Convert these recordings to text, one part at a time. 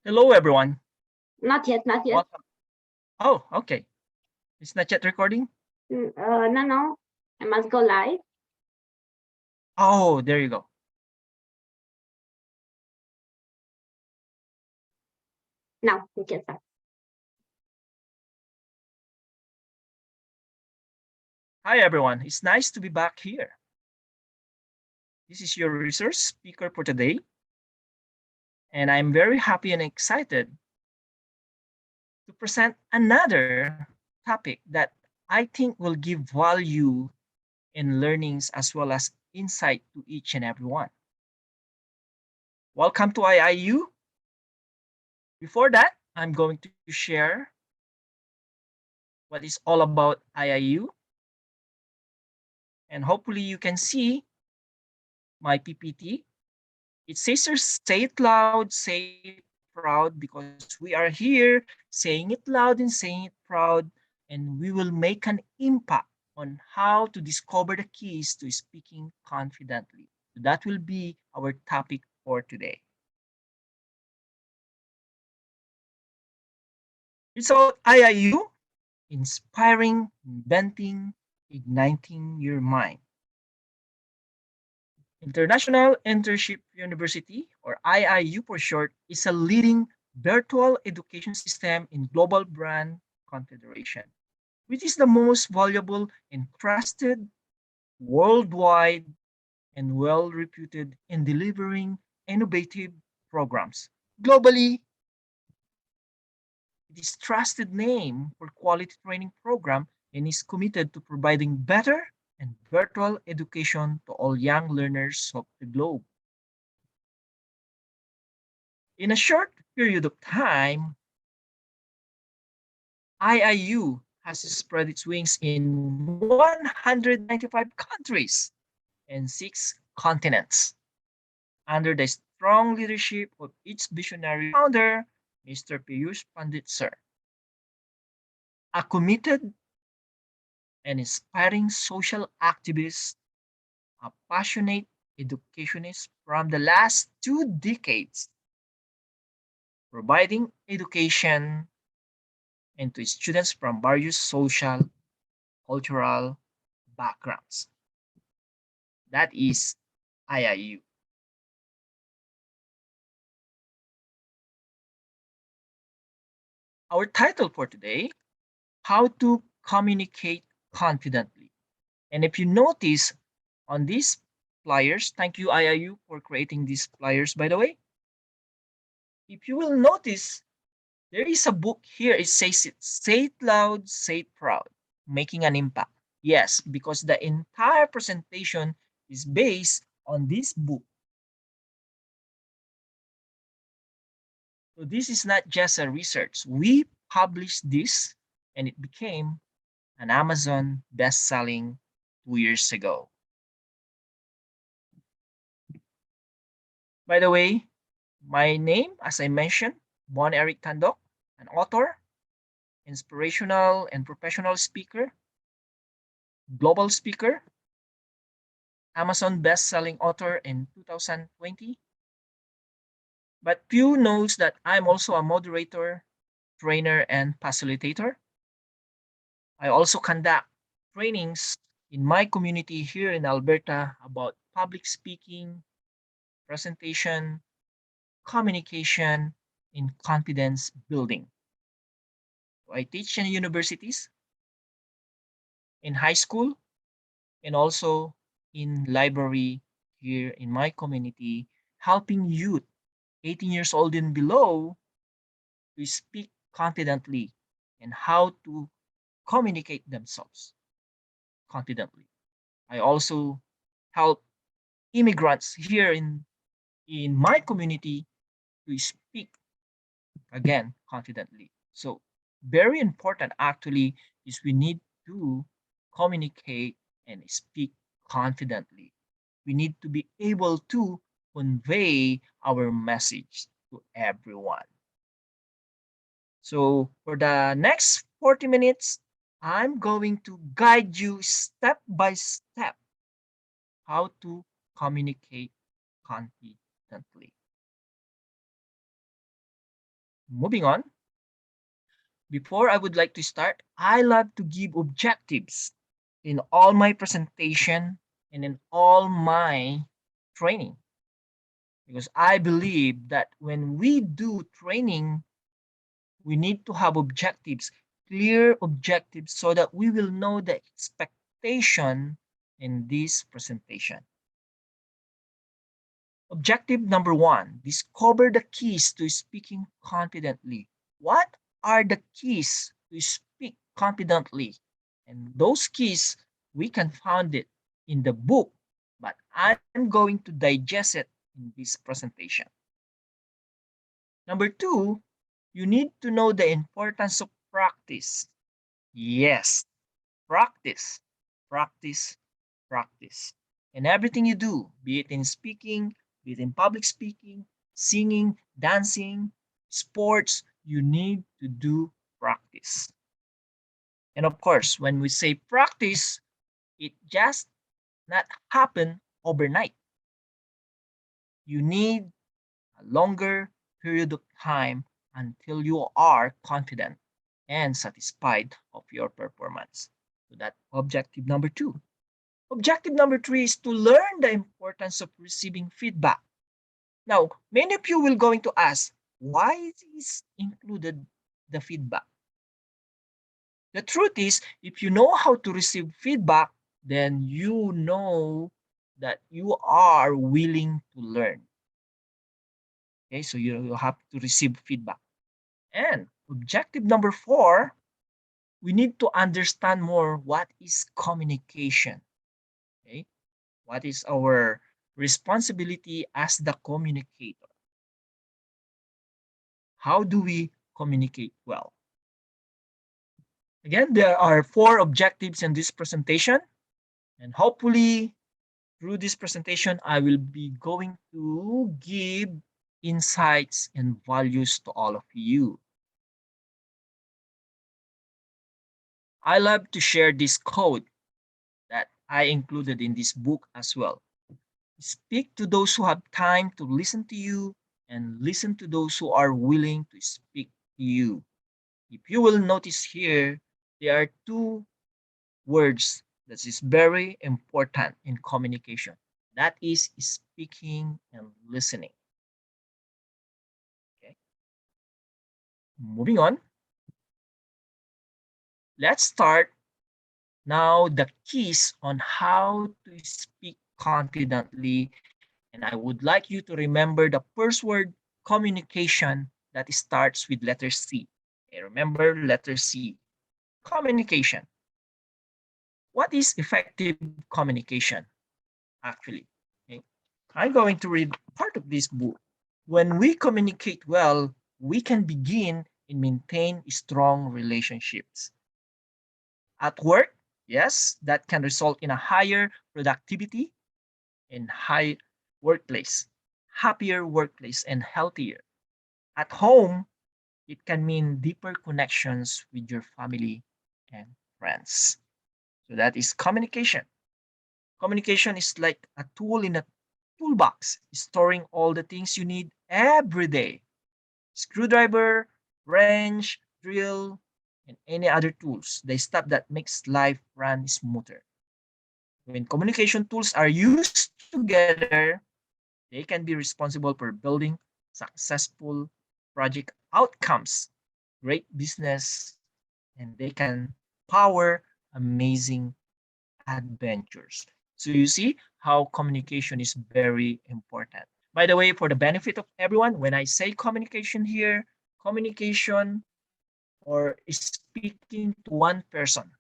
Hello, everyone. Not yet, not yet. Welcome. Oh, okay. It's not yet recording? No. I must go live. Oh, there you go. Now we can start. Hi, everyone. It's nice to be back here. This is your resource speaker for today, and I'm very happy and excited to present another topic that I think will give value in learnings as well as insight to each and every one. Welcome to IIU. Before that, I'm going to share what is all about IIU, and hopefully you can see my PPT. It says here, say it loud, say it proud, because we are here saying it loud and saying it proud, and we will make an impact on how to discover the keys to speaking confidently. So that will be our topic for today. It's about IIU, inspiring, inventing, igniting your mind. International Internship University, or IIU for short, is a leading virtual education system in global brand confederation, which is the most valuable and trusted worldwide and well reputed in delivering innovative programs. Globally, it is trusted name for quality training program and is committed to providing better and virtual education to all young learners of the globe. In a short period of time, IIU has spread its wings in 195 countries and 6 continents under the strong leadership of its visionary founder, Mr. Piyush Pandit Sir, a committed and inspiring social activist, a passionate educationist from the last 2 decades, providing education and to students from various social, cultural backgrounds. That is IIU. Our title for today, How to Communicate Confidently. And if you notice on these flyers, thank you IIU for creating these flyers by the way. If you will notice, there is a book here. It says it, say it loud, say it proud, making an impact. Yes, because the entire presentation is based on this book. So this is not just a research. We published this and it became an Amazon best-selling 2 years ago. By the way, my name, as I mentioned, Bon Eric Tandok, an author, inspirational and professional speaker, global speaker, Amazon best-selling author in 2020. But few knows that I'm also a moderator, trainer, and facilitator. I also conduct trainings in my community here in Alberta about public speaking, presentation, communication, and confidence building. So I teach in universities, in high school, and also in library here in my community, helping youth 18 years old and below to speak confidently and how to communicate themselves confidently. I also help immigrants here in my community to speak again confidently. So very important actually is we need to communicate and speak confidently. We need to be able to convey our message to everyone. So for the next 40 minutes, I'm going to guide you step by step how to communicate confidently. Moving on, before I would like to start, I love to give objectives in all my presentation and in all my training, because I believe that when we do training, we need to have objectives, clear objectives, so that we will know the expectation in this presentation. Objective number one, discover the keys to speaking confidently. What are the keys to speak confidently? And those keys, we can find it in the book, but I'm going to digest it in this presentation. Number two, you need to know the importance of practice. Yes, practice, practice, practice. And everything you do, be it in speaking, be it in public speaking, singing, dancing, sports, you need to do practice. And of course, when we say practice, it just not happen overnight. You need a longer period of time until you are confident and satisfied of your performance. So that objective number two. Objective number three is to learn the importance of receiving feedback. Now, many of you will going to ask, why is included the feedback? The truth is, if you know how to receive feedback, then you know that you are willing to learn. Okay, so you have to receive feedback. And objective number four, we need to understand more what is communication. Okay, what is our responsibility as the communicator? How do we communicate well? Again, there are four objectives in this presentation, and hopefully through this presentation, I will be going to give insights and values to all of you. I love to share this code that I included in this book as well. Speak to those who have time to listen to you, and listen to those who are willing to speak to you. If you will notice here, there are two words that is very important in communication. That is speaking and listening. Okay. Moving on. Let's start now the keys on how to speak confidently. And I would like you to remember the first word, communication, that starts with letter C. Okay, remember letter C. Communication. What is effective communication, actually? Okay. I'm going to read part of this book. When we communicate well, we can begin and maintain strong relationships. At work, yes, that can result in a higher productivity and high workplace, happier workplace, and healthier. At home, it can mean deeper connections with your family and friends. So that is communication. Communication is like a tool in a toolbox, storing all the things you need every day. Screwdriver, wrench, drill, and any other tools, the stuff that makes life run smoother. When communication tools are used together, they can be responsible for building successful project outcomes, great business, and they can power amazing adventures. So you see how communication is very important. By the way, for the benefit of everyone, when I say communication here, communication or speaking to one person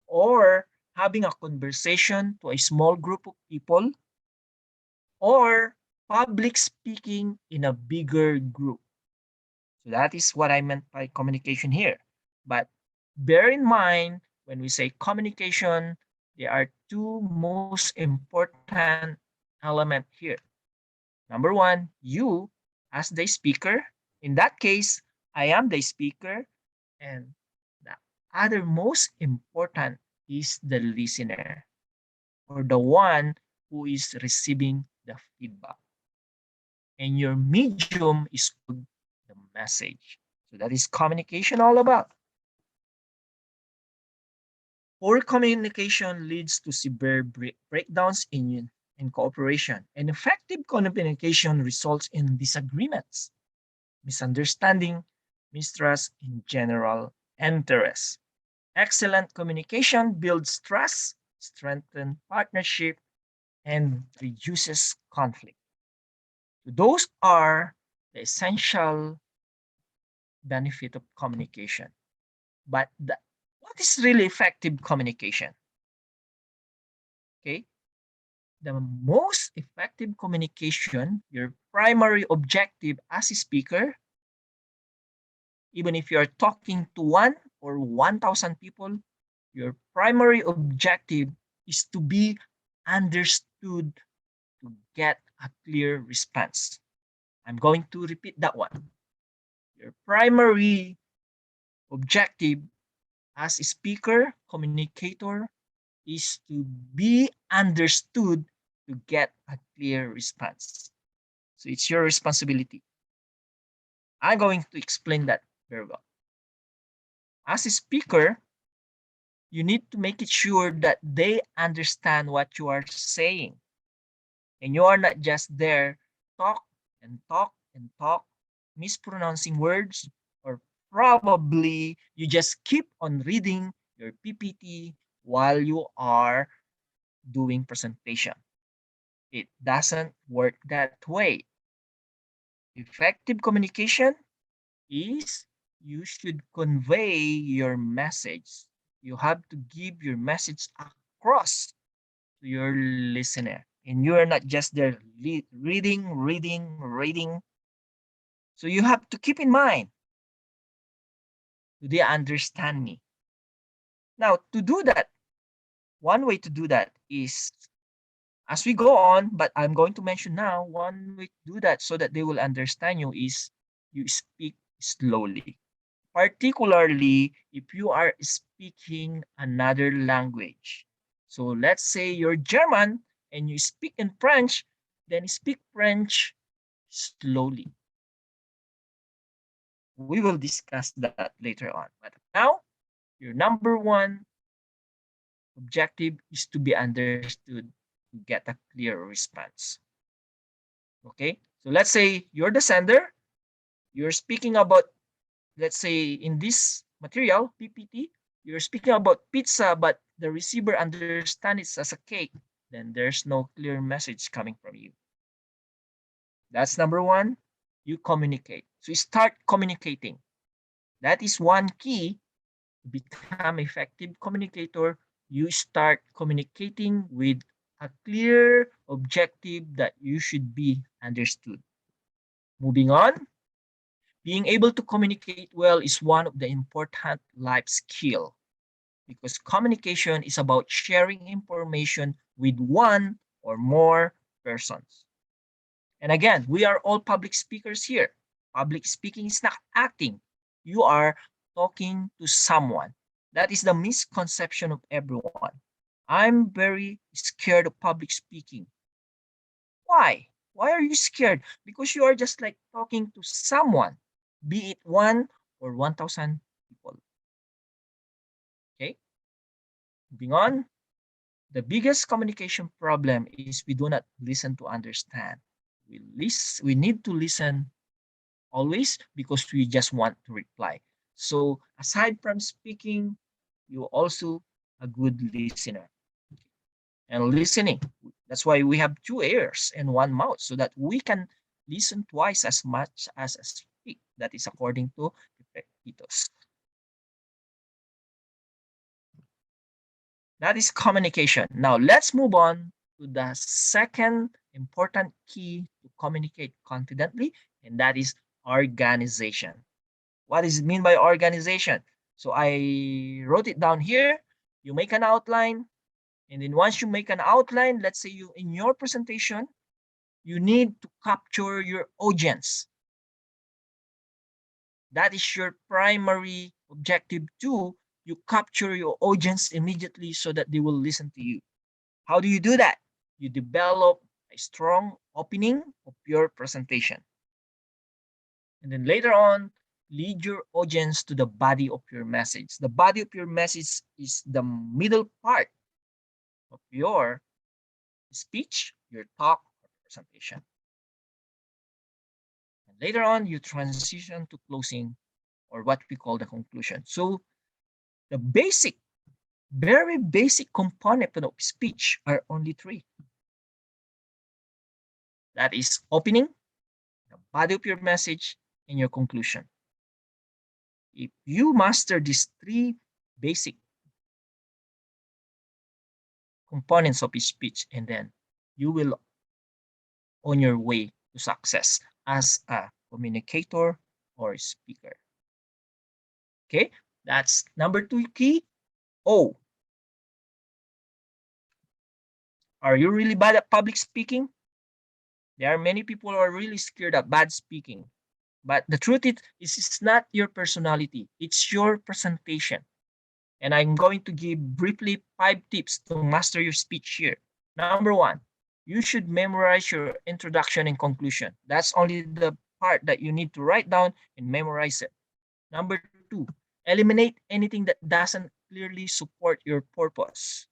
or having a conversation to a small group of people or public speaking in a bigger group. So that is what I meant by communication here. But bear in mind, when we say communication, there are two most important elements here. Number one, you as the speaker. In that case, I am the speaker. And the other most important is the listener or the one who is receiving the feedback. And your medium is called the message. So that is communication all about. Poor communication leads to severe breakdowns in cooperation, and effective communication results in disagreements, misunderstanding, mistrust, and general interest. Excellent communication builds trust, strengthens partnership, and reduces conflict. Those are the essential benefit of communication. But what is really effective communication? Okay, the most effective communication, your primary objective as a speaker, even if you're talking to 1,000 people, your primary objective is to be understood, to get a clear response. I'm going to repeat that one. Your primary objective as a speaker, communicator, is to be understood, to get a clear response. So it's your responsibility. I'm going to explain that very well. As a speaker, you need to make it sure that they understand what you are saying. And you are not just there talk and talk and talk, mispronouncing words, or probably you just keep on reading your PPT while you are doing presentation. It doesn't work that way. Effective communication is you should convey your message. You have to give your message across to your listener. And you are not just there reading. So you have to keep in mind, do they understand me? Now, to do that, one way to do that is as we go on, but I'm going to mention now, one way to do that so that they will understand you is you speak slowly. Particularly if you are speaking another language. So let's say you're German and you speak in French, then speak French slowly. We will discuss that later on. But now, your number one objective is to be understood, to get a clear response. Okay? So let's say you're the sender, you're speaking about, let's say in this material, PPT, you're speaking about pizza, but the receiver understands it as a cake, then there's no clear message coming from you. That's number one, you communicate. So you start communicating. That is one key to become effective communicator. You start communicating with a clear objective that you should be understood. Moving on, being able to communicate well is one of the important life skill because communication is about sharing information with one or more persons. And again, we are all public speakers here. Public speaking is not acting. You are talking to someone. That is the misconception of everyone. I'm very scared of public speaking. Why? Why are you scared? Because you are just like talking to someone, be it 1 or 1,000 people. Okay? Moving on. The biggest communication problem is we do not listen to understand. We need to listen always because we just want to reply. So aside from speaking, you also a good listener. And listening, that's why we have two ears and one mouth so that we can listen twice as much as speak. That is according to Epictetus. That is communication. Now let's move on to the second important key to communicate confidently, and that is organization. What does it mean by organization? So I wrote it down here. You make an outline, and then once you make an outline, let's say you in your presentation, you need to capture your audience. That is your primary objective too. You capture your audience immediately so that they will listen to you. How do you do that? You develop a strong opening of your presentation. And then later on, lead your audience to the body of your message. The body of your message is the middle part of your speech, your talk, or presentation. And later on, you transition to closing or what we call the conclusion. So the basic, very basic component of speech are only three. That is opening, the body of your message, and your conclusion. If you master these three basic components of speech, and then you will on your way to success as a communicator or speaker. Okay, that's number two key. O. Are you really bad at public speaking? There are many people who are really scared of bad speaking. But the truth is, it's not your personality. It's your presentation. And I'm going to give briefly 5 tips to master your speech here. Number one, you should memorize your introduction and conclusion. That's only the part that you need to write down and memorize it. Number two, eliminate anything that doesn't clearly support your purpose.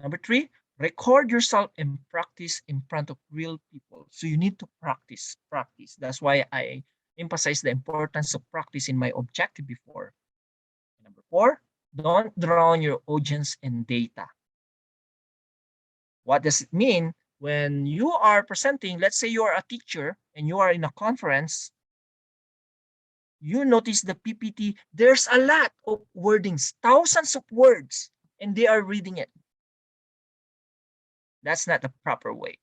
Number three, record yourself and practice in front of real people. So you need to practice, practice. That's why I emphasize the importance of practice in my objective before. Number four, don't drown your audience in data. What does it mean? When you are presenting, let's say you are a teacher and you are in a conference, you notice the PPT, there's a lot of wordings, thousands of words, and they are reading it. That's not the proper way.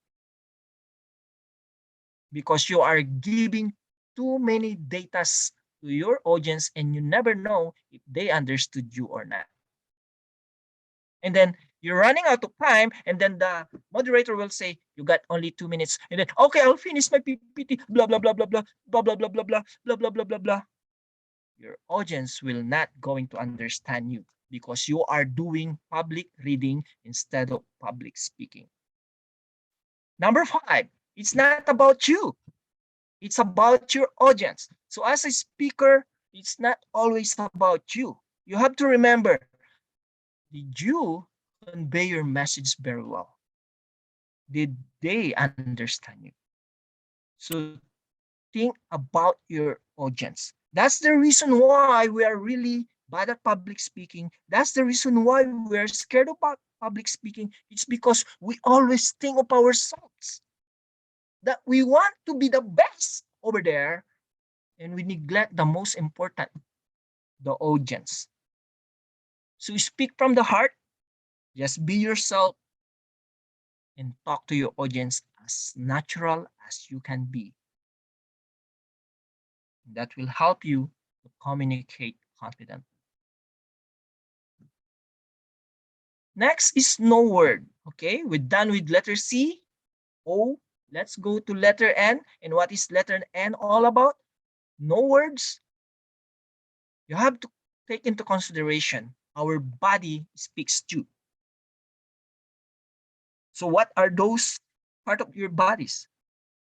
Because you are giving too many datas to your audience and you never know if they understood you or not. And then you're running out of time, and then the moderator will say, you got only 2 minutes. And then, okay, I'll finish my PPT, blah, blah, blah, blah, blah, blah, blah, blah, blah, blah, blah, blah, blah, blah, blah. Your audience will not going to understand you because you are doing public reading instead of public speaking. Number five, it's not about you. It's about your audience. So as a speaker, it's not always about you. You have to remember, did you convey your message very well? Did they understand you? So think about your audience. That's the reason why we are really bad at public speaking. That's the reason why we are scared about public speaking. It's because we always think of ourselves, that we want to be the best over there, and we neglect the most important, the audience. So speak from the heart, just be yourself, and talk to your audience as natural as you can be. That will help you to communicate confidently. Next is no word. Okay, we're done with letter C, O. Let's go to letter N. And what is letter N all about? No words. You have to take into consideration our body speaks too. So what are those part of your bodies?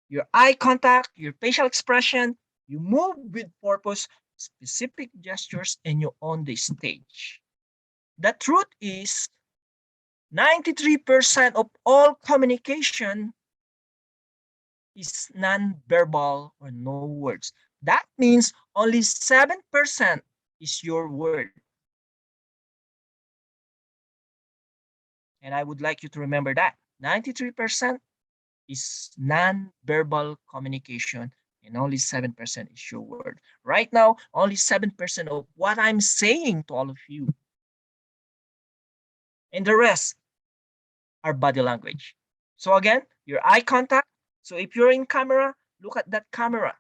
Your eye contact, your facial expression, you move with purpose, specific gestures, and you on the stage. The truth is, 93% of all communication is non-verbal or no words. That means only 7% is your word. And I would like you to remember that 93% is non-verbal communication and only 7% is your word. Right now, only 7% of what I'm saying to all of you. And the rest are body language. So again, your eye contact. So if you're in camera, look at that camera.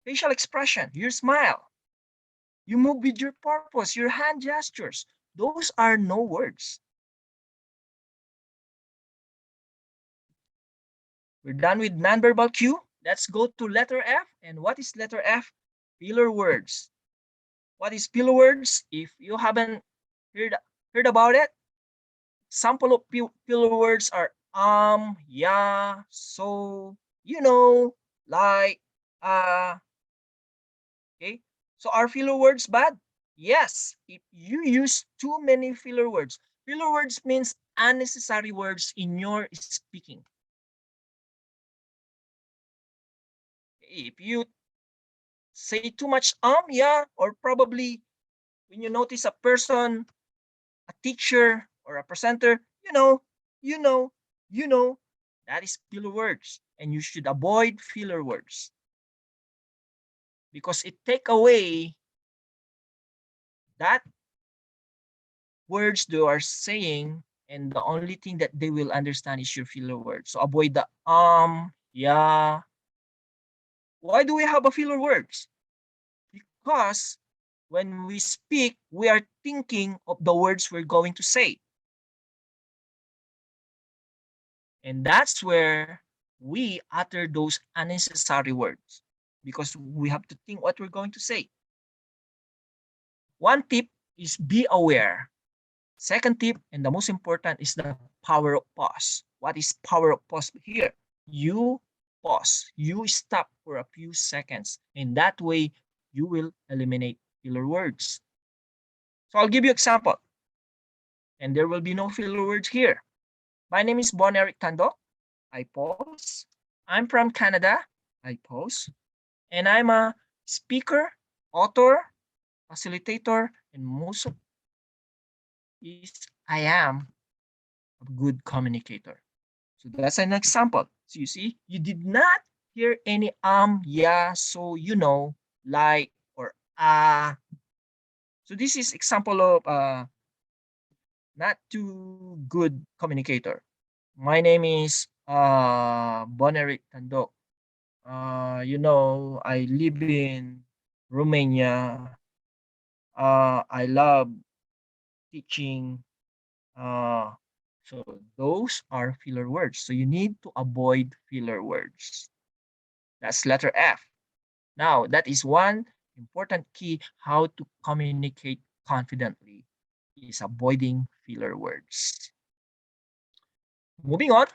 Facial expression, your smile. You move with your purpose, your hand gestures. Those are no words. We're done with nonverbal cue. Let's go to letter F. And what is letter F? Filler words. What is filler words? If you haven't heard about it, sample of filler words are yeah, so, like okay. So are filler words bad? Yes, if you use too many filler words. Filler words means unnecessary words in your speaking. If you say too much yeah, or probably when you notice a person, a teacher, or a presenter, you know, you know, that is filler words. And you should avoid filler words because it take away that words they are saying, and the only thing that they will understand is your filler words. So avoid the yeah. Why do we have a filler words? Because when we speak, we are thinking of the words we're going to say. And that's where we utter those unnecessary words because we have to think what we're going to say. One tip is be aware. Second tip, and the most important, is the power of pause. What is power of pause here? You pause, you stop for a few seconds, and that way you will eliminate filler words. So I'll give you example, and there will be no filler words here. My name is Bon Eric Tando. I pause. I'm from Canada. I pause. And I'm a speaker, author, facilitator, and most of is I am a good communicator. So that's an example. So you see, you did not hear any yeah, so like, or ah. So this is example of not too good communicator. My name is Bonerik Tandok. I live in Romania. I love teaching. Uh, so those are filler words. So you need to avoid filler words. That's letter F. Now, that is one important key how to communicate confidently is avoiding filler words. Moving on,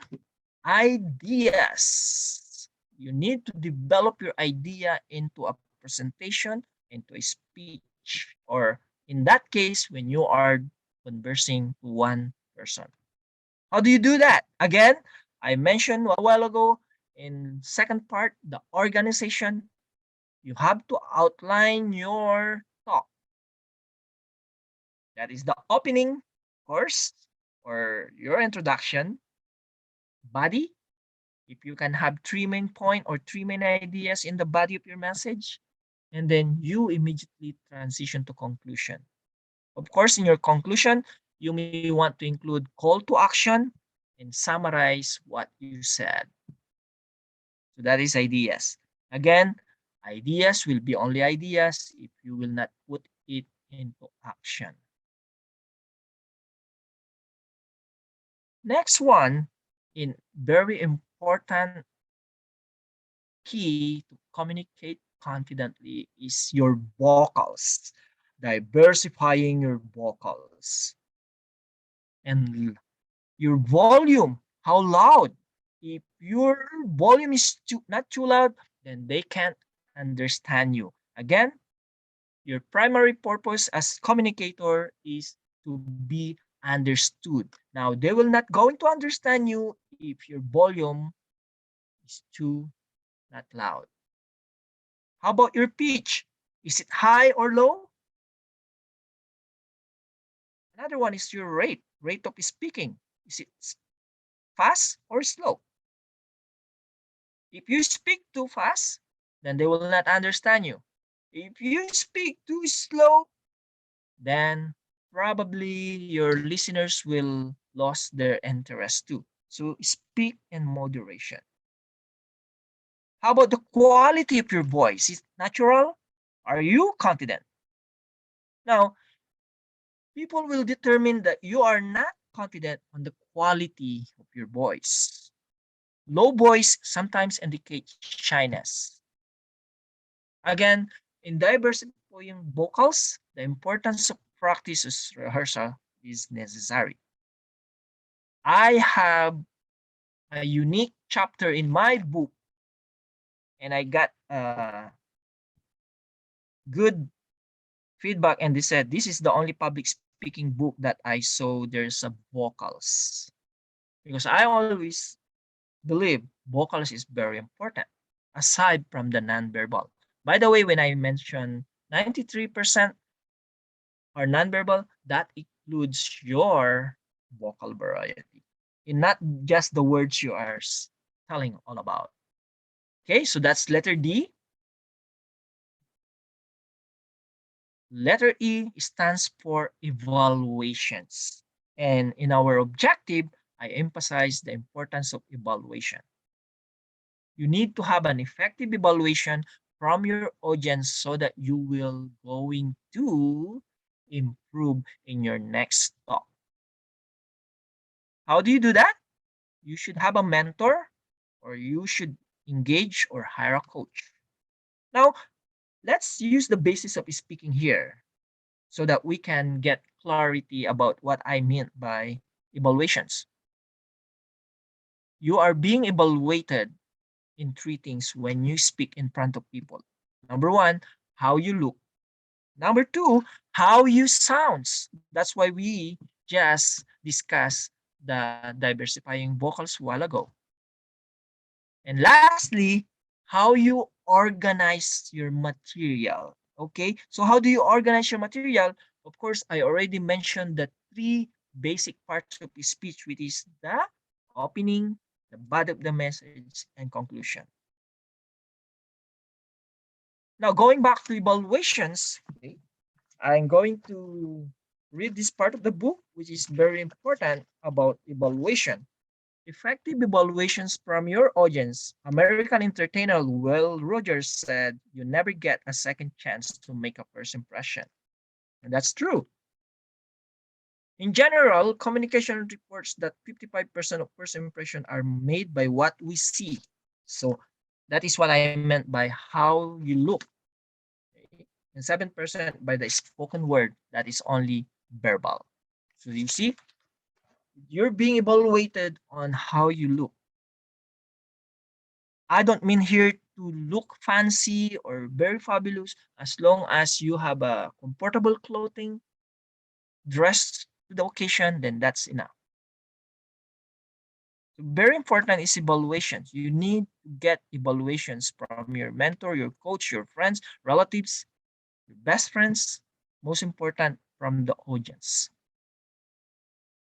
ideas. You need to develop your idea into a presentation, into a speech, or in that case, when you are conversing to one person. How do you do that? Again, I mentioned a while ago in second part, the organization. You have to outline your talk. That is the opening course or your introduction, body. If you can have three main point or three main ideas in the body of your message, and then you immediately transition to conclusion. Of course, in your conclusion, you may want to include call to action and summarize what you said. So that is ideas. Again, ideas will be only ideas if you will not put it into action. Next one, in very important key to communicate confidently is your vocals, diversifying your vocals and your volume, how loud. If your volume is not too loud, then they can't understand you. Again, your primary purpose as communicator is to be understood. Now, they will not going to understand you if your volume is too not loud. How about your pitch? Is it high or low? Another one is your rate of speaking. Is it fast or slow? If you speak too fast, then they will not understand you. If you speak too slow, then probably your listeners will lose their interest too. So speak in moderation. How about the quality of your voice? Is it natural? Are you confident? Now, people will determine that you are not confident on the quality of your voice. Low voice sometimes indicates shyness. Again, in diversifying vocals, the importance of practice rehearsal is necessary. I have a unique chapter in my book and I got good feedback, and they said this is the only public speaking book that I saw there's a vocals, because I always believe vocals is very important aside from the nonverbal. By the way, when I mentioned 93% are nonverbal, that includes your vocal variety and not just the words you are telling all about. Okay, so that's letter D. Letter E stands for evaluations. And in our objective, I emphasize the importance of evaluation. You need to have an effective evaluation from your audience so that you will going to improve in your next talk. How do you do that? You should have a mentor, or you should engage or hire a coach. Now, let's use the basis of speaking here so that we can get clarity about what I meant by evaluations. You are being evaluated in three things when you speak in front of people. Number one, how you look. Number two, how you sounds. That's why we just discussed the diversifying vocals a while ago. And lastly, how you organize your material. Okay, so how do you organize your material? Of course, I already mentioned the three basic parts of the speech, which is the opening, the body of the message, and conclusion. Now, going back to evaluations, okay, I'm going to read this part of the book, which is very important about evaluation. Effective evaluations from your audience. American entertainer Will Rogers said, "You never get a second chance to make a first impression." And that's true. In general, communication reports that 55% of first impression are made by what we see. So that is what I meant by how you look. Okay? And 7% by the spoken word, that is only verbal. So you see, you're being evaluated on how you look. I don't mean here to look fancy or very fabulous. As long as you have a comfortable clothing, dressed to the occasion, then that's enough. So very important is evaluations. You need to get evaluations from your mentor, your coach, your friends, relatives, your best friends. Most important, from the audience.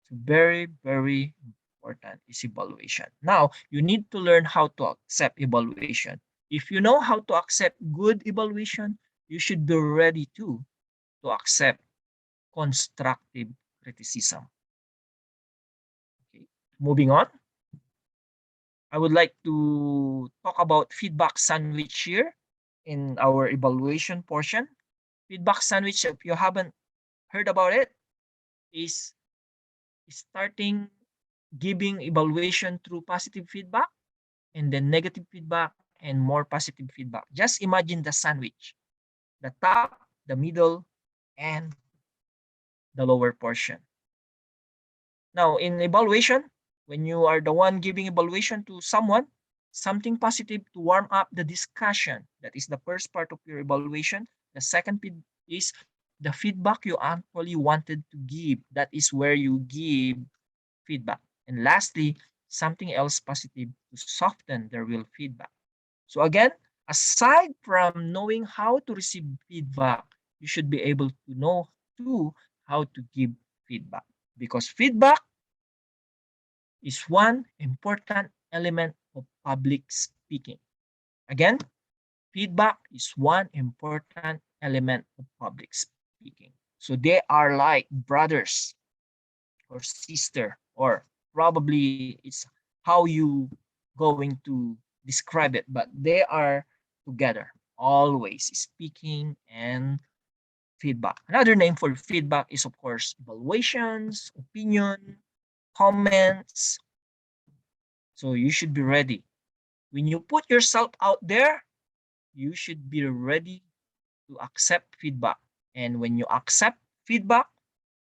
So very, very important is evaluation. Now, you need to learn how to accept evaluation. If you know how to accept good evaluation, you should be ready to accept constructive criticism. Okay. Moving on, I would like to talk about feedback sandwich here in our evaluation portion. Feedback sandwich, if you haven't heard about it, is starting giving evaluation through positive feedback and then negative feedback and more positive feedback. Just imagine the sandwich, the top, the middle, and the lower portion. Now, in evaluation, when you are the one giving evaluation to someone, something positive to warm up the discussion. That is the first part of your evaluation. The second is the feedback you actually wanted to give. That is where you give feedback. And lastly, something else positive to soften the real feedback. So again, aside from knowing how to receive feedback, you should be able to know too how to give feedback. Because feedback is one important element of public speaking. Again, feedback is one important element of public speaking. So they are like brothers or sister, or probably it's how you going to describe it, but they are together always, speaking and feedback. Another name for feedback is of course evaluations, opinion, comments. So you should be ready when you put yourself out there. You should be ready to accept feedback, and when you accept feedback,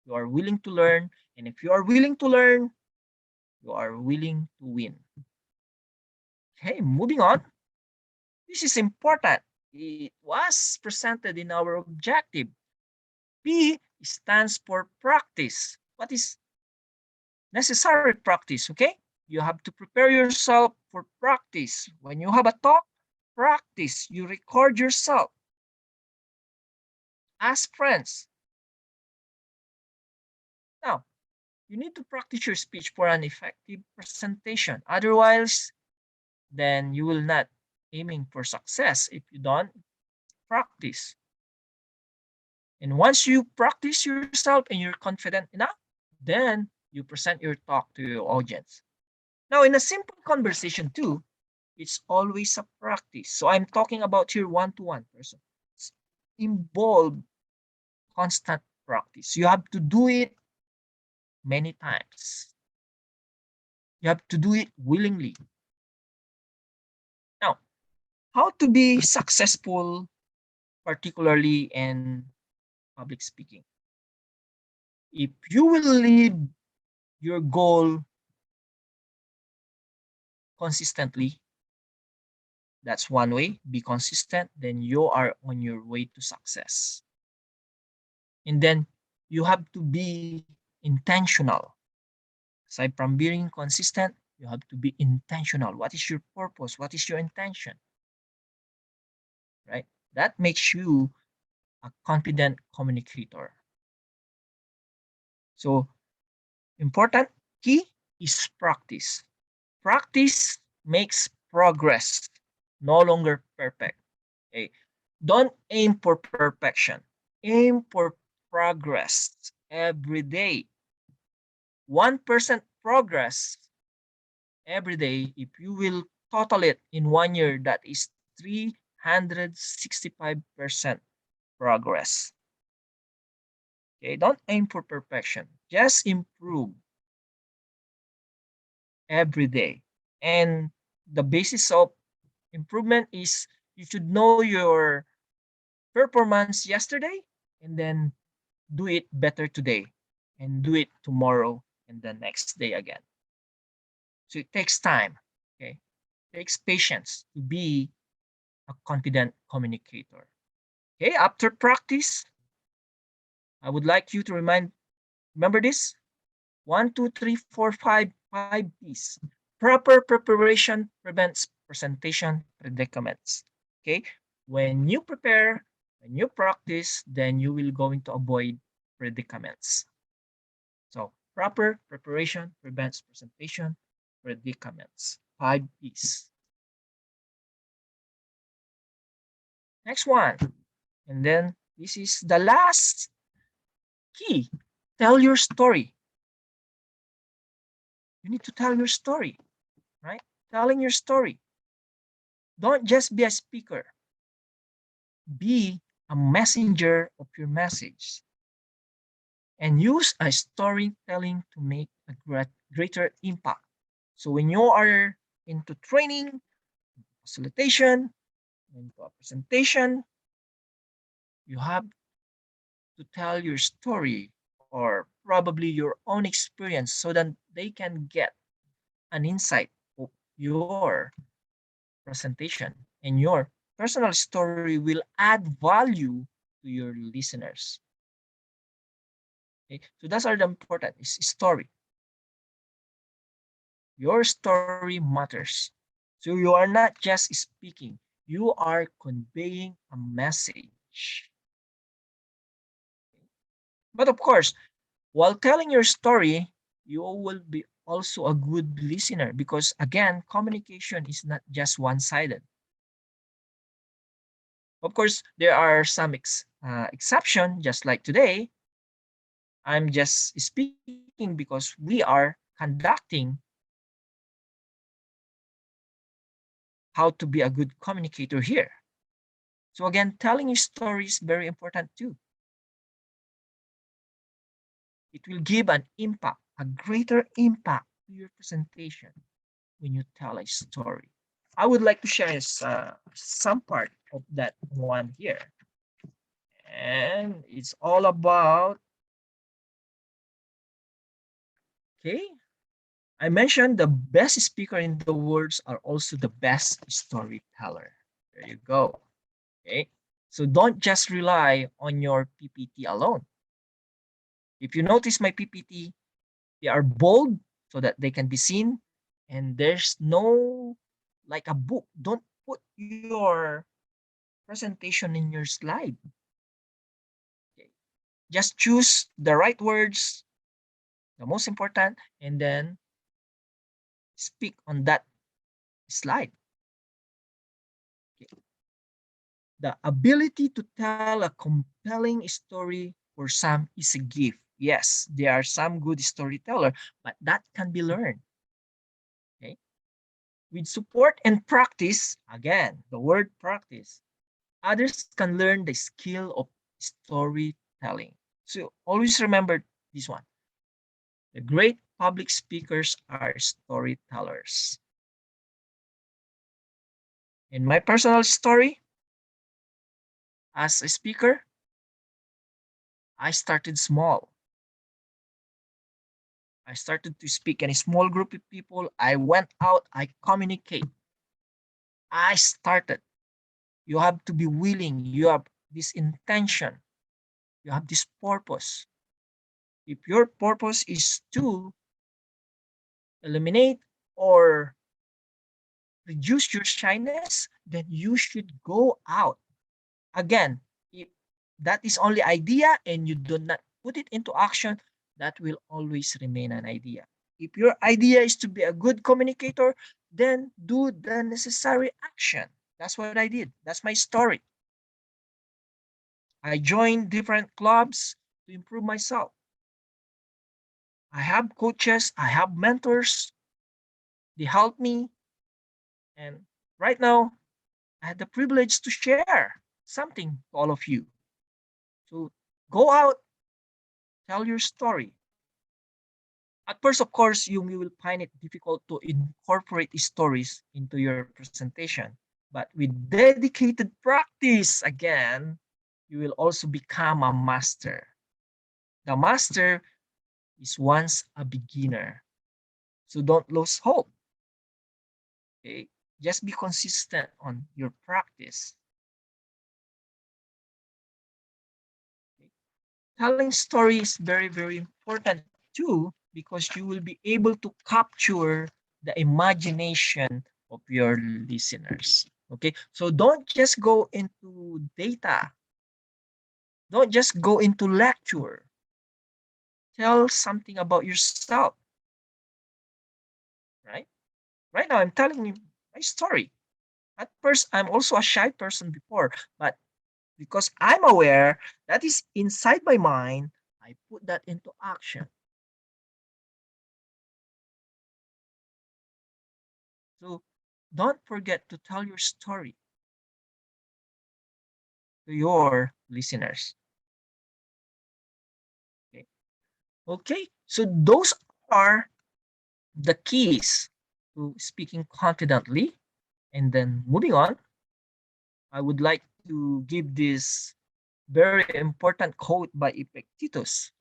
you are willing to learn, and if you are willing to learn, you are willing to win. Okay, moving on. This is important. It was presented in our objective. P stands for practice. What is necessary practice? Okay, you have to prepare yourself for practice. When you have a talk, practice. You record yourself. Ask friends. Now, you need to practice your speech for an effective presentation. Otherwise, then you will not aiming for success if you don't practice. And once you practice yourself and you're confident enough, then you present your talk to your audience. Now, in a simple conversation too, it's always a practice. So I'm talking about your one-to-one person. It's involve constant practice. You have to do it many times. You have to do it willingly. Now, how to be successful, particularly in public speaking? If you will leave your goal consistently, that's one way. Be consistent, then you are on your way to success. And then you have to be intentional. Aside from being consistent, you have to be intentional. What is your purpose? What is your intention? Right? That makes you a confident communicator. So, important key is practice. Practice makes progress, no longer perfect. Okay? Don't aim for perfection. Aim for progress every day. 1% progress every day, if you will total it in 1 year, that is 365% progress. Okay, don't aim for perfection. Just improve every day. And the basis of improvement is you should know your performance yesterday and then do it better today and do it tomorrow and the next day again. So it takes time. Okay. It takes patience to be a confident communicator. Okay, after practice, I would like you to remember this. One, two, three, four, five P's. Proper preparation prevents presentation predicaments. Okay, when you prepare, when you practice, then you will going to avoid predicaments. So proper preparation prevents presentation predicaments. 5 P's. Next one. And then this is the last key. Tell your story. You need to tell your story, right? Telling your story. Don't just be a speaker. Be a messenger of your message. And use a storytelling to make a greater impact. So when you are into training, facilitation, into a presentation, you have to tell your story or probably your own experience so that they can get an insight of your presentation, and your personal story will add value to your listeners. Okay? So that's are the important is story. Your story matters. So you are not just speaking, you are conveying a message. But of course, while telling your story, you will be also a good listener because again, communication is not just one-sided. Of course, there are some exception, just like today. I'm just speaking because we are conducting how to be a good communicator here. So again, telling your story is very important too. It will give an impact, a greater impact to your presentation when you tell a story. I would like to share some part of that one here. And it's all about, okay, I mentioned the best speaker in the world are also the best storyteller. There you go. Okay. So don't just rely on your PPT alone. If you notice my PPT, they are bold so that they can be seen, and there's no like a book. Don't put your presentation in your slide. Okay. Just choose the right words, the most important, and then speak on that slide. Okay. The ability to tell a compelling story for some is a gift. Yes, there are some good storyteller, but that can be learned. Okay. With support and practice, again, the word practice, others can learn the skill of storytelling. So always remember this one. The great public speakers are storytellers. In my personal story, as a speaker, I started small. I started to speak in a small group of people. I went out, I communicate. I started. You have to be willing. You have this intention. You have this purpose. If your purpose is to eliminate or reduce your shyness, then you should go out. Again, if that is only idea and you do not put it into action, that will always remain an idea. If your idea is to be a good communicator, then do the necessary action. That's what I did. That's my story. I joined different clubs to improve myself. I have coaches, I have mentors. They help me. And right now, I had the privilege to share something to all of you. So go out, tell your story. At first, of course, you will find it difficult to incorporate stories into your presentation. But with dedicated practice, again, you will also become a master. The master is once a beginner. So don't lose hope. Okay? Just be consistent on your practice. Okay? Telling story is very, very important too because you will be able to capture the imagination of your listeners. Okay, so don't just go into data, don't just go into lecture. Tell something about yourself, right? Right now, I'm telling you my story. At first, I'm also a shy person before, but because I'm aware that is inside my mind, I put that into action. So don't forget to tell your story to your listeners. Okay. Okay. So those are the keys to speaking confidently. And then moving on, I would like to give this very important quote by Epictetus.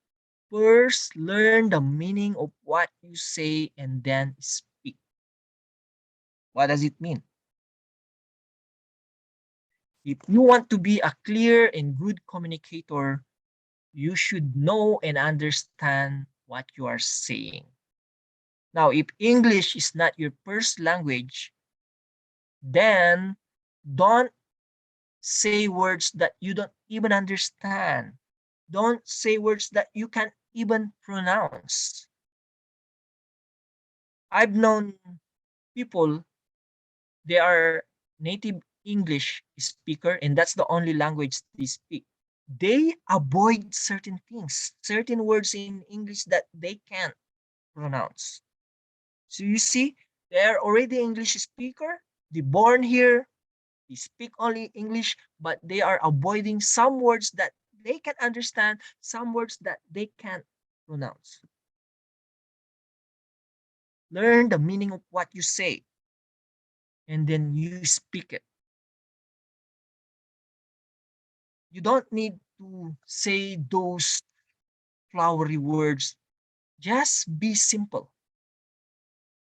First, learn the meaning of what you say and then speak. What does it mean? If you want to be a clear and good communicator, you should know and understand what you are saying. Now, if English is not your first language, then don't say words that you don't even understand. Don't say words that you can't even pronounce. I've known people, they are native English speaker, and that's the only language they speak. They avoid certain things, certain words in English that they can't pronounce. So you see, they're already English speaker. They born here. They speak only English, but they are avoiding some words that they can understand, some words that they can't pronounce. Learn the meaning of what you say, and then you speak it. You don't need to say those flowery words. Just be simple.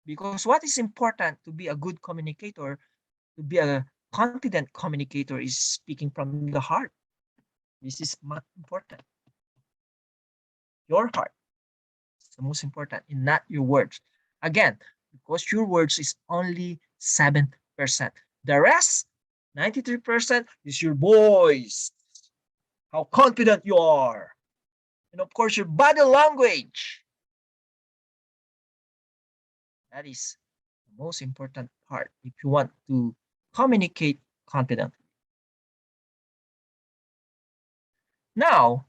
Because what is important to be a good communicator, to be a confident communicator is speaking from the heart. This is much important. Your heart is the most important, and not your words. Again, because your words is only 7%. The rest, 93%, is your voice. How confident you are. And of course, your body language. That is the most important part if you want to communicate confidently. Now,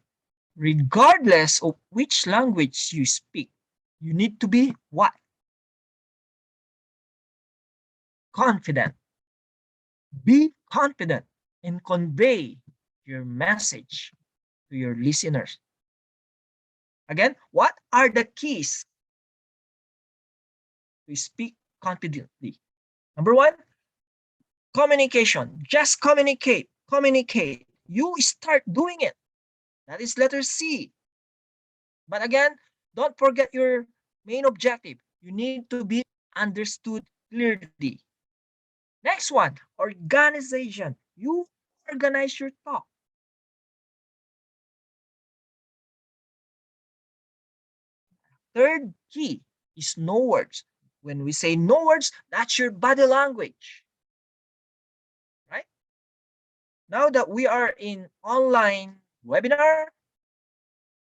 regardless of which language you speak, you need to be what? Confident. Be confident and convey your message to your listeners. Again, what are the keys to speak confidently? Number one, communication. Just communicate. Communicate. You start doing it. That is letter C. But again, don't forget your main objective. You need to be understood clearly. Next one, organization. You organize your talk. Third key is no words. When we say no words, that's your body language, right? Now that we are in online webinar,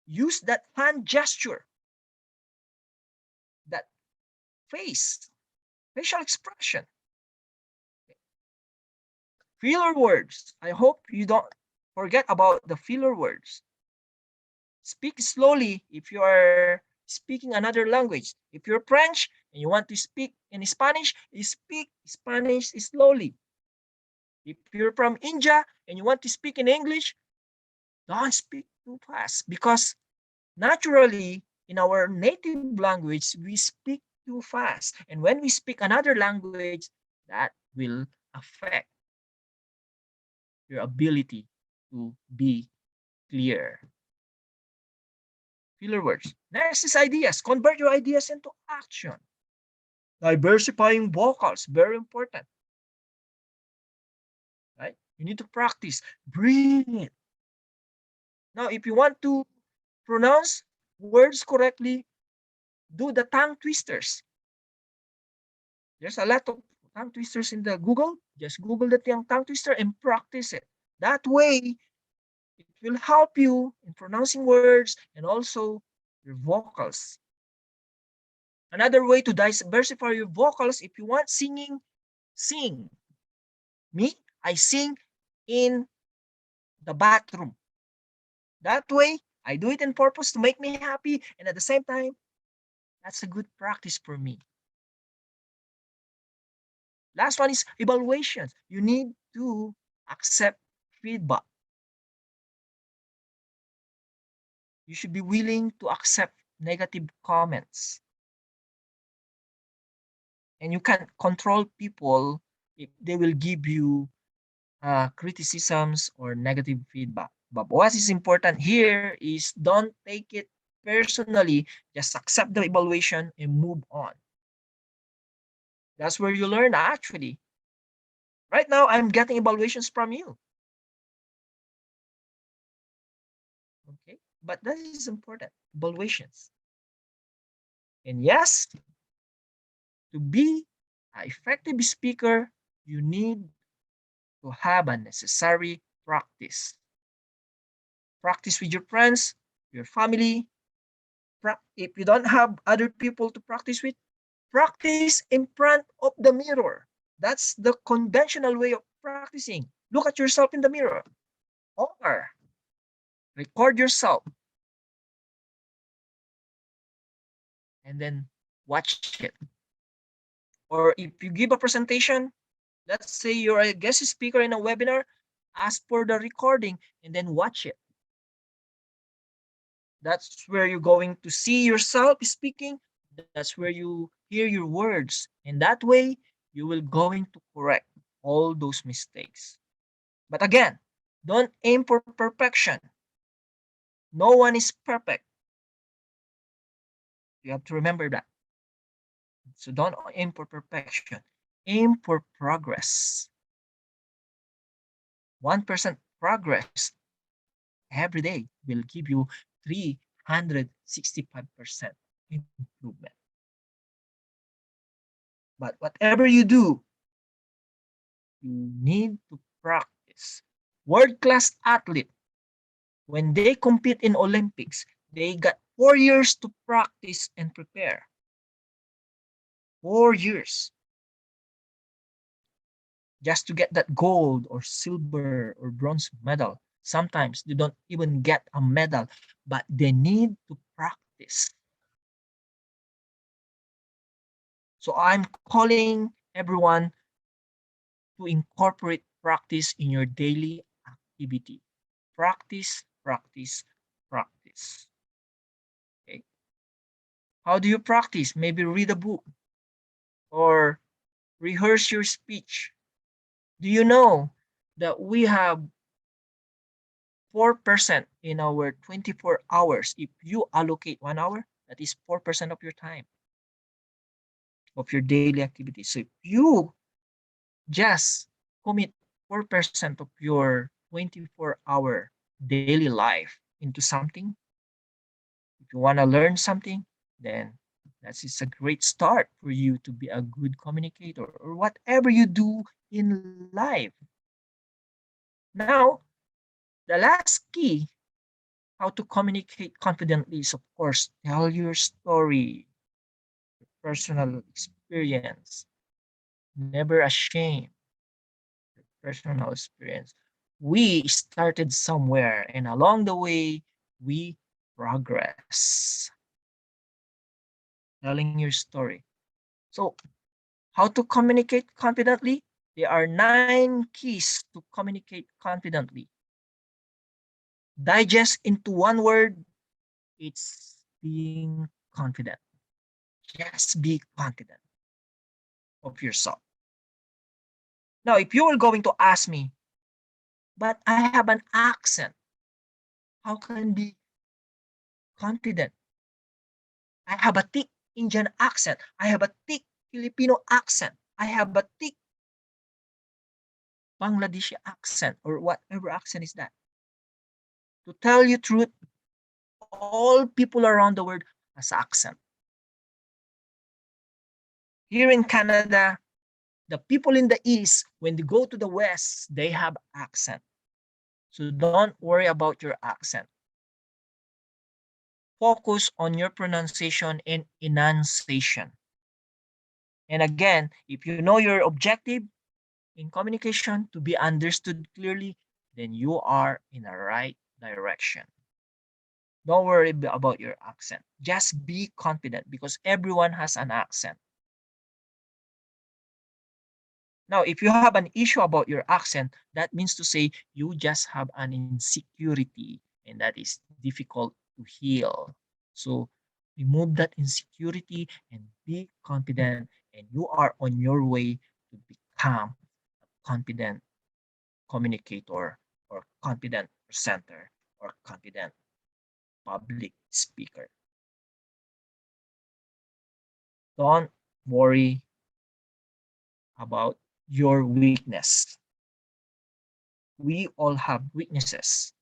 use that hand gesture, that face, facial expression, filler words. I hope you don't forget about the filler words. Speak slowly if you are speaking another language. If you're French and you want to speak in Spanish, you speak Spanish slowly. If you're from India and you want to speak in English, don't speak too fast because naturally in our native language we speak too fast. And when we speak another language, that will affect your ability to be clear. Filler words. Next is ideas. Convert your ideas into action. Diversifying vocals, very important, right? You need to practice. Bring it. Now, if you want to pronounce words correctly, do the tongue twisters. There's a lot of tongue twisters in the Google. Just Google the tongue twister and practice it. That way, it will help you in pronouncing words and also your vocals. Another way to diversify your vocals, if you want singing, sing. Me, I sing in the bathroom. That way, I do it in purpose to make me happy, and at the same time, that's a good practice for me. Last one is evaluations. You need to accept feedback. You should be willing to accept negative comments. And you can't control people if they will give you criticisms or negative feedback. But what is important here is don't take it personally. Just accept the evaluation and move on. That's where you learn actually. Right now, I'm getting evaluations from you. Okay, but that is important. Evaluations. And yes, to be an effective speaker, you need to have a necessary practice. Practice with your friends, your family. If you don't have other people to practice with, practice in front of the mirror. That's the conventional way of practicing. Look at yourself in the mirror or record yourself and then watch it. Or if you give a presentation, let's say you're a guest speaker in a webinar, ask for the recording and then watch it. That's where you're going to see yourself speaking. That's where you hear your words. And that way, you will going to correct all those mistakes. But again, don't aim for perfection. No one is perfect. You have to remember that. So don't aim for perfection. Aim for progress. 1% progress every day will give you 365% improvement. But whatever you do, you need to practice. World-class athlete, when they compete in Olympics, they got 4 years to practice and prepare. 4 years just to get that gold or silver or bronze medal. Sometimes they don't even get a medal, but they need to practice. So I'm calling everyone to incorporate practice in your daily activity. Practice, practice, practice. Okay. How do you practice? Maybe read a book or rehearse your speech. Do you know that we have 4% in our 24 hours? If you allocate 1 hour, that is 4% of your time, of your daily activity. So if you just commit 4% of your 24-hour daily life into something, if you want to learn something, then that is a great start for you to be a good communicator or whatever you do in life. Now, the last key how to communicate confidently is, of course, tell your story, personal experience, never ashamed, personal experience. We started somewhere, and along the way, we progress. Telling your story. So, how to communicate confidently? There are 9 keys to communicate confidently. Digest into one word, it's being confident. Just be confident of yourself. Now, if you were going to ask me, but I have an accent, how can I be confident? I have a thick Indian accent. I have a thick Filipino accent. I have a thick Bangladeshi accent or whatever accent is that. To tell you truth, all people around the world has accent. Here in Canada, the people in the East, when they go to the West, they have accent. So don't worry about your accent. Focus on your pronunciation and enunciation. And again, if you know your objective in communication to be understood clearly, then you are in the right direction. Don't worry about your accent. Just be confident because everyone has an accent. Now, if you have an issue about your accent, that means to say you just have an insecurity and that is difficult to heal. So remove that insecurity and be confident, and you are on your way to become a confident communicator or confident presenter or confident public speaker. Don't worry about your weakness. We all have weaknesses.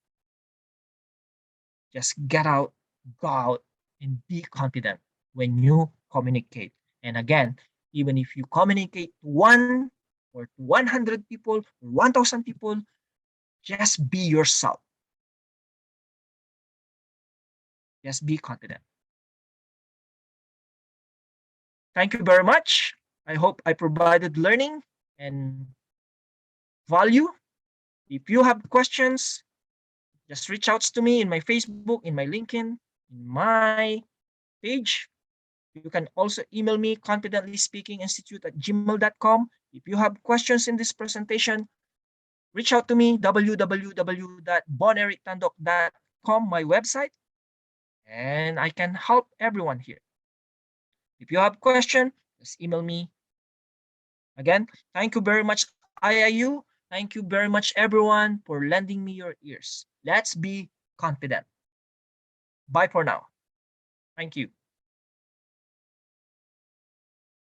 Just get out, go out, and be confident when you communicate. And again, even if you communicate to 100 people or 1,000 people, just be yourself. Just be confident. Thank you very much. I hope I provided learning and value. If you have questions, just reach out to me in my Facebook, in my LinkedIn, in my page. You can also email me confidentlyspeakinginstitute@gmail.com. If you have questions in this presentation, reach out to me www.bonerictandok.com, my website, and I can help everyone here. If you have question, just email me. Again, thank you very much, IIU. Thank you very much, everyone, for lending me your ears. Let's be confident. Bye for now. Thank you.